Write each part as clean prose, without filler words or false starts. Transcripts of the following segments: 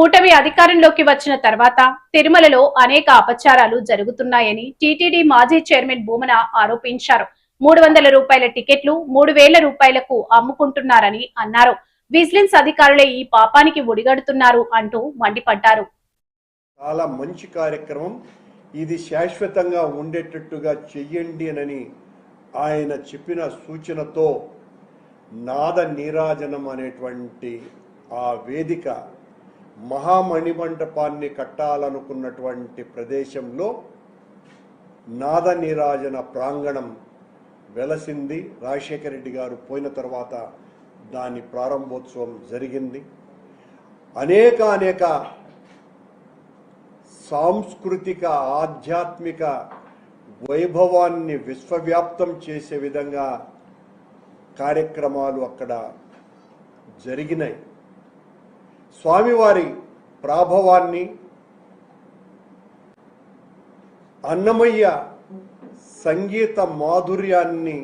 కూటమి అధికారంలోకి వచ్చిన తర్వాత తిరుమలలో అనేక అపచారాలు జరుగుతున్నాయని టీటీడీ మాజీ చైర్మన్ భూమన ఆరోపించారు. 300 రూపాయల టికెట్లు 3000 రూపాయలకు అమ్ముకుంటున్నారని అన్నారు. విజిలెన్స్ అధికారులే ఈ పాపానికి ఒడిగడుతున్నారు అంటూ మండిపడ్డారు. చాలా మంచి కార్యక్రమం, ఇది శాశ్వతంగా ఉండేటట్టుగా చెయ్యండి అని ఆయన చెప్పిన సూచనతో నాద నీరాజనం అనేటువంటి ఆ వేదిక మహామణిమంటపాన్ని కట్టాలనుకున్నటువంటి ప్రదేశంలో నాద నీరాజన ప్రాంగణం వెలసింది. రాజశేఖర రెడ్డి గారు పోయిన తర్వాత దాని ప్రారంభోత్సవం జరిగింది. అనేక సాంస్కృతిక ఆధ్యాత్మిక వైభవాన్ని విశ్వవ్యాప్తం చేసే విధంగా కార్యక్రమాలు అక్కడ జరిగినాయి. స్వామివారి ప్రాభవాన్ని, అన్నమయ్య సంగీత మాధుర్యాన్ని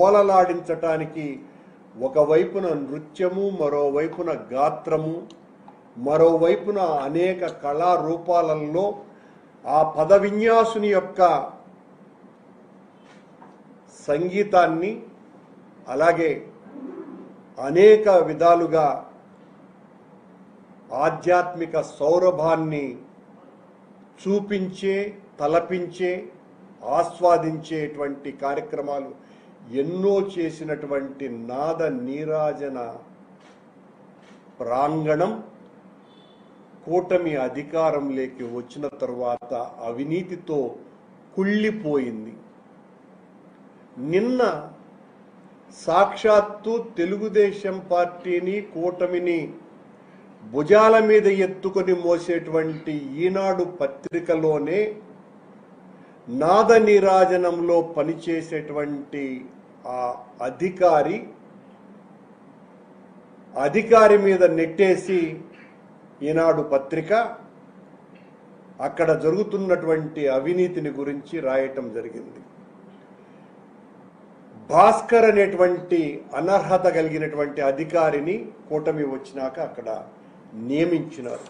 ఓలలాడించటానికి ఒకవైపున నృత్యము, మరోవైపున గాత్రము, మరోవైపున అనేక కళారూపాలలో ఆ పద విన్యాసుని యొక్క సంగీతాన్ని, అలాగే అనేక విధాలుగా ఆధ్యాత్మిక సౌరభాన్ని చూపించే, తలపించే, ఆస్వాదించేటువంటి కార్యక్రమాలు ఎన్నో చేసినటువంటి నాద నీరాజన ప్రాంగణం కూటమి అధికారంలోకి వచ్చిన తర్వాత అవినీతితో కుళ్ళిపోయింది. నిన్న సాక్షాత్తు తెలుగుదేశం పార్టీని, కూటమిని భుజాల మీద ఎత్తుకొని మోసేటువంటి ఈనాడు పత్రికలోనే నాద నీరాజనంలో పనిచేసేటువంటి ఆ అధికారి మీద నెట్టేసి ఈనాడు పత్రిక అక్కడ జరుగుతున్నటువంటి అవినీతిని గురించి రాయటం జరిగింది. భాస్కర్ అనేటువంటి అనర్హత కలిగినటువంటి అధికారిని కూటమి వచ్చినాక అక్కడ నియమించినారు.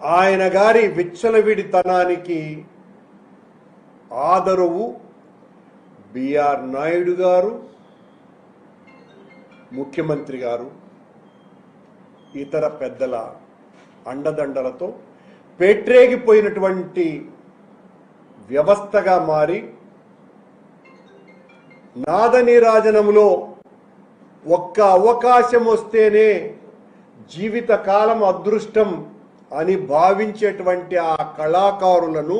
ఆయన గారి విచ్చలవిడితనానికి ఆదరవు బిఆర్ నాయుడు గారు, ముఖ్యమంత్రి గారు, ఇతర పెద్దల అండదండలతో పేట్రేగిపోయినటువంటి వ్యవస్థగా మారి నాద నీరాజనంలో ఒక్క అవకాశం వస్తేనే జీవితకాలం అదృష్టం అని భావించేటువంటి ఆ కళాకారులకు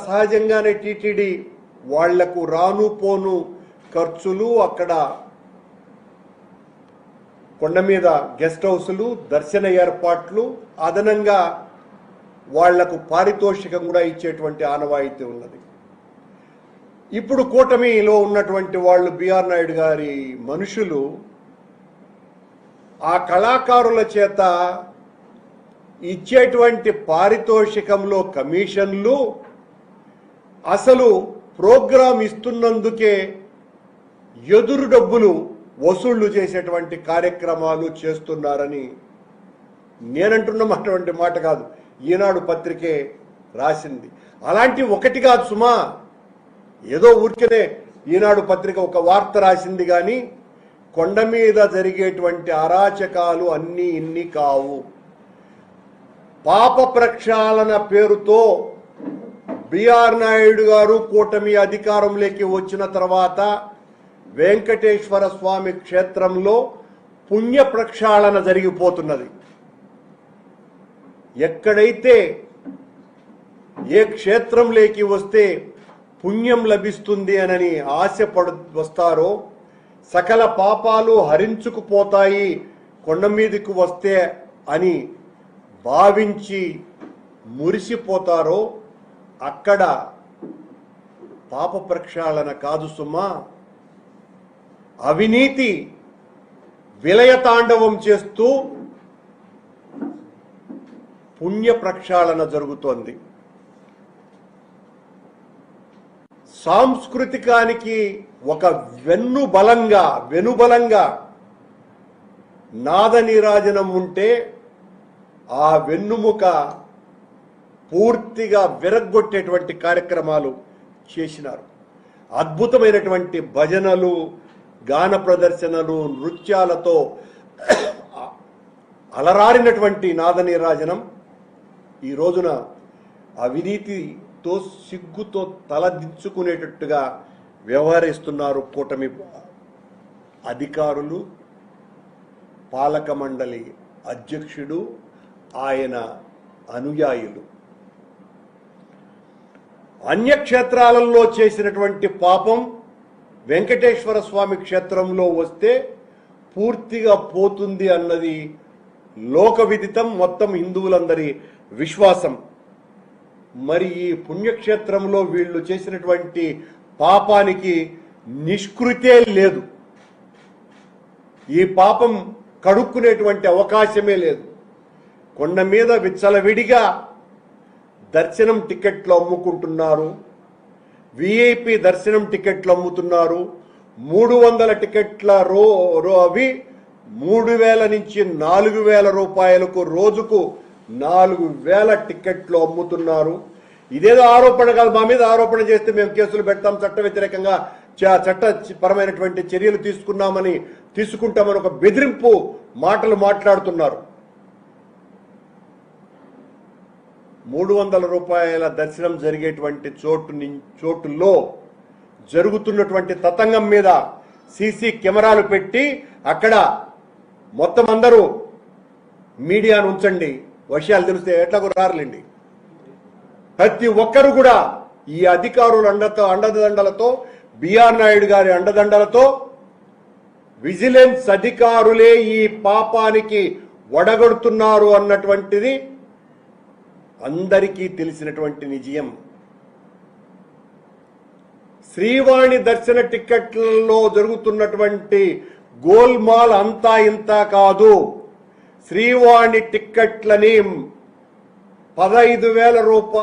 సహజంగానే టీటీడీ వాళ్లకు రాను పోను ఖర్చులు, అక్కడ కొండ మీద గెస్ట్ హౌసులు, దర్శన ఏర్పాట్లు, అదనంగా వాళ్లకు పారితోషికం కూడా ఇచ్చేటువంటి ఆనవాయితీ ఉన్నది. ఇప్పుడు కూటమిలో ఉన్నటువంటి వాళ్ళు బిఆర్ నాయుడు గారి మనుషులు ఆ కళాకారుల చేత ఇచ్చేటువంటి పారితోషికంలో కమిషన్లు అసలు ప్రోగ్రాం ఇస్తున్నందుకే ఎదురు డబ్బులు వసూళ్లు చేసేటువంటి కార్యక్రమాలు చేస్తున్నారని నేనంటున్నటువంటి మాట కాదు, ఈనాడు పత్రికే రాసింది. అలాంటి ఒకటి కాదు సుమా, ఏదో ఊరికనే ఈనాడు పత్రిక ఒక వార్త రాసింది కానీ కొండ మీద జరిగేటువంటి అరాచకాలు అన్నీ ఇన్ని కావు. పాప ప్రక్షాళన పేరుతో బిఆర్ నాయుడు గారు కూటమి అధికారంలోకి వచ్చిన తర్వాత వెంకటేశ్వర స్వామి క్షేత్రంలో పుణ్య ప్రక్షాళన జరిగిపోతున్నది. ఎక్కడైతే ఏ క్షేత్రంలోకి వస్తే పుణ్యం లభిస్తుంది అని వస్తారో, సకల పాపాలు హరించుకుపోతాయి కొండ మీదకు వస్తే అని భావించి మురిసిపోతారో అక్కడ పాప ప్రక్షాళన కాదు సుమా, అవినీతి విలయతాండవం చేస్తూ పుణ్య ప్రక్షాళన జరుగుతోంది. సాంస్కృతికానికి ఒక వెనుబలంగా నాద నీరాజనం ఉంటే ఆ వెన్నుముక పూర్తిగా విరగ్గొట్టేటువంటి కార్యక్రమాలు చేసినారు. అద్భుతమైనటువంటి భజనలు, గాన ప్రదర్శనలు, నృత్యాలతో అలరారినటువంటి నాద నీరాజనం ఈ రోజున అవినీతితో సిగ్గుతో తలదించుకునేటట్టుగా వ్యవహరిస్తున్నారు కూటమి అధికారులు, పాలక మండలి అధ్యక్షుడు, ఆయన అనుయాయులు. అన్యక్షేత్రాలలో చేసినటువంటి పాపం వెంకటేశ్వర స్వామి క్షేత్రంలో వస్తే పూర్తిగా పోతుంది అన్నది లోక విదితం, మొత్తం హిందువులందరి విశ్వాసం. మరి ఈ పుణ్యక్షేత్రంలో వీళ్ళు చేసినటువంటి పాపానికి నిష్కృతే లేదు. ఈ పాపం కడుక్కునేటువంటి అవకాశమే లేదు. కొండ మీద విచ్చలవిడిగా దర్శనం టికెట్లు అమ్ముకుంటున్నారు, విఐపి దర్శనం టికెట్లు అమ్ముతున్నారు. 300 టికెట్ల అవి 3000 నుంచి 4000 రూపాయలకు రోజుకు 4000 టికెట్లు అమ్ముతున్నారు. ఇదేదో ఆరోపణ కాదు, మా మీద ఆరోపణ చేస్తే మేము కేసులు పెడతాం, చట్ట వ్యతిరేకంగా చట్టపరమైనటువంటి చర్యలు తీసుకుంటామని ఒక బెదిరింపు మాటలు మాట్లాడుతున్నారు. 300 రూపాయల దర్శనం జరిగేటువంటి చోటుల్లో జరుగుతున్నటువంటి తతంగం మీద సీసీ కెమెరాలు పెట్టి అక్కడ మొత్తం అందరూ మీడియాను ఉంచండి, విషయాలు తెలిస్తే ఎట్లాగో రారులేండి. ప్రతి ఒక్కరు కూడా ఈ అధికారుల అండదండలతో, బిఆర్ నాయుడు గారి అండదండలతో, విజిలెన్స్ అధికారులే ఈ పాపానికి వడగొడుతున్నారు అన్నటువంటిది అందరికీ తెలిసినటువంటి నిజం. శ్రీవాణి దర్శన టిక్కెట్లలో జరుగుతున్నటువంటి గోల్మాల్ అంతా ఇంత కాదు. శ్రీవాణి టిక్కెట్లని 15,000 రూపాయలు